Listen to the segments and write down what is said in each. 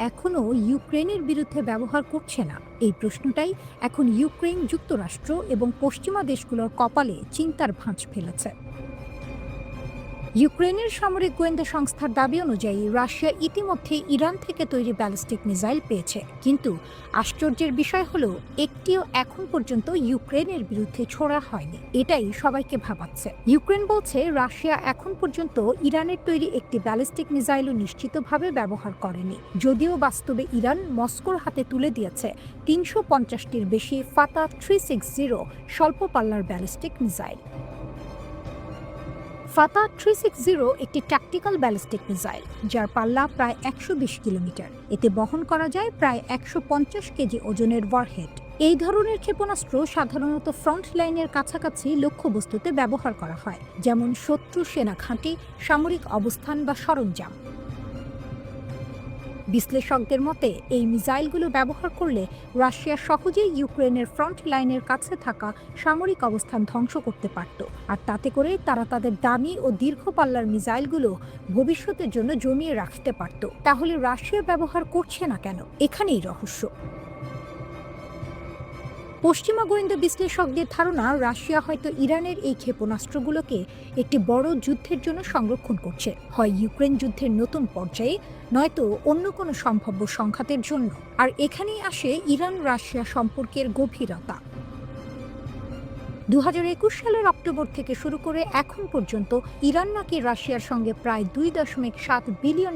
এখনও ইউক্রেনের বিরুদ্ধে ব্যবহার করছে না? এই প্রশ্নটাই এখন ইউক্রেন, যুক্তরাষ্ট্র এবং পশ্চিমা দেশগুলোর কপালে চিন্তার ভাঁজ ফেলেছে। ইউক্রেনের সামরিক গোয়েন্দা সংস্থার দাবি অনুযায়ী রাশিয়া ইতিমধ্যে ইরান থেকে তৈরি ব্যালিস্টিক মিসাইল পেয়েছে, কিন্তু আশ্চর্যের বিষয় হলো একটিও এখন পর্যন্ত ইউক্রেনের বিরুদ্ধে ছোড়া হয়নি। এটাই সবাইকে ভাবাচ্ছে। ইউক্রেন বলছে রাশিয়া এখন পর্যন্ত ইরানের তৈরি একটি ব্যালিস্টিক মিসাইলও নিশ্চিতভাবে ব্যবহার করেনি, যদিও বাস্তবে ইরান মস্কোর হাতে তুলে দিয়েছে ৩৫০টির বেশি ফাতা 360 স্বল্প পাল্লার ব্যালিস্টিক মিসাইল। ফাতা 360 একটি ট্যাকটিক্যাল ব্যালিস্টিক মিসাইল, যার পাল্লা প্রায় ১২০ কিলোমিটার। এতে বহন করা যায় প্রায় ১৫০ কেজি ওজনের ওয়ারহেড। এই ধরনের ক্ষেপণাস্ত্র সাধারণত ফ্রন্ট লাইনের কাছাকাছি লক্ষ্যবস্তুতে ব্যবহার করা হয়, যেমন শত্রু সেনা ঘাঁটি, সামরিক অবস্থান বা সরঞ্জাম। বিশ্লেষকদের মতে এই মিসাইলগুলো ব্যবহার করলে রাশিয়া সহজেই ইউক্রেনের ফ্রন্ট লাইনের কাছে থাকা সামরিক অবস্থান ধ্বংস করতে পারত, আর তাতে করে তারা তাদের দামি ও দীর্ঘ পাল্লার মিসাইলগুলো ভবিষ্যতের জন্য জমিয়ে রাখতে পারত। তাহলে রাশিয়া ব্যবহার করছে না কেন? এখানেই রহস্য। পশ্চিমা গোয়েন্দা বিশ্লেষকদের ধারণা, রাশিয়া হয়তো ইরানের এই ক্ষেপণাস্ত্রগুলোকে একটি বড় যুদ্ধের জন্য সংরক্ষণ করছে, হয় ইউক্রেন যুদ্ধের নতুন পর্যায়ে, নয়তো অন্য কোনো সম্ভাব্য সংঘাতের জন্য। আর এখানেই আসে ইরান রাশিয়া সম্পর্কের গভীরতা। ২০২১ সালের অক্টোবর থেকে শুরু করে এখন পর্যন্ত ইরান নাকি রাশিয়ার সঙ্গে প্রায় $2.7 বিলিয়ন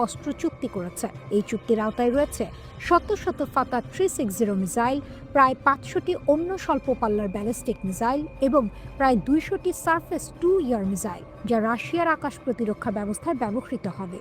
অস্ত্র চুক্তি করেছে। এই চুক্তির আওতায় রয়েছে শত শত ফাতা 360 মিসাইল, প্রায় ৫০০টি অন্য স্বল্প পাল্লার ব্যালিস্টিক মিসাইল এবং প্রায় ২০০টি সারফেস টু ইয়ার মিসাইল, যা রাশিয়ার আকাশ প্রতিরক্ষা ব্যবস্থায় ব্যবহৃত হবে।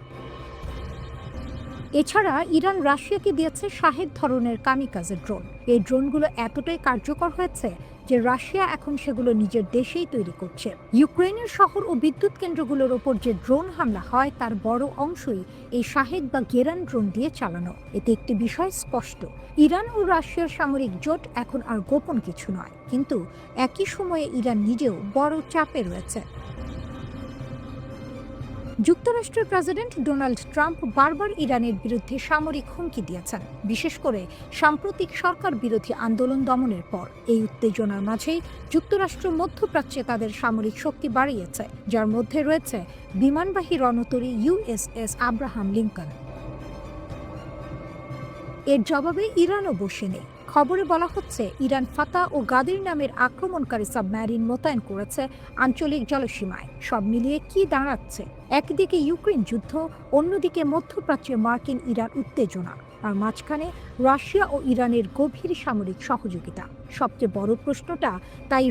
এছাড়া ইরান রাশিয়াকে দিয়েছে শাহেদ ধরনের কামিকাজে ড্রোন। এই ড্রোনগুলো এতটাই কার্যকর হয়েছে যে রাশিয়া এখন সেগুলো নিজের দেশেই তৈরি করছে। ইউক্রেনের শহর ও বিদ্যুৎ কেন্দ্রগুলোর ওপর যে ড্রোন হামলা হয় তার বড় অংশই এই শাহেদ বা গেরান ড্রোন দিয়ে চালানো। এতে একটি বিষয় স্পষ্ট, ইরান ও রাশিয়ার সামরিক জোট এখন আর গোপন কিছু নয়, কিন্তু একই সময়ে ইরান নিজেও বড় চাপে রয়েছে। যুক্তরাষ্ট্রের প্রেসিডেন্ট ডোনাল্ড ট্রাম্প বারবার ইরানের বিরুদ্ধে সামরিক হুমকি দিয়েছেন, বিশেষ করে সাম্প্রতিক সরকার বিরোধী আন্দোলন দমনের পর। এই উত্তেজনার মাঝেই যুক্তরাষ্ট্র মধ্যপ্রাচ্যে তাদের সামরিক শক্তি বাড়িয়েছে, যার মধ্যে রয়েছে বিমানবাহী রণতরী USS আব্রাহাম লিঙ্কন। এর জবাবে ইরানও বসে নেই। খবরে বলা হচ্ছে ইরান ফাতা ও গাদির নামের আক্রমণকারী সাবমেরিন মোতায়েন করেছে আঞ্চলিক জলসীমায়। সব মিলিয়ে কি দাঁড়াচ্ছে? একদিকে ইউক্রেন যুদ্ধ, অন্যদিকে মধ্যপ্রাচ্যে মার্কিন ইরান উত্তেজনা, আর মাঝখানে রাশিয়া ও ইরানের গভীর সামরিক সহযোগিতা। সবচেয়ে বড় প্রশ্নটা তাই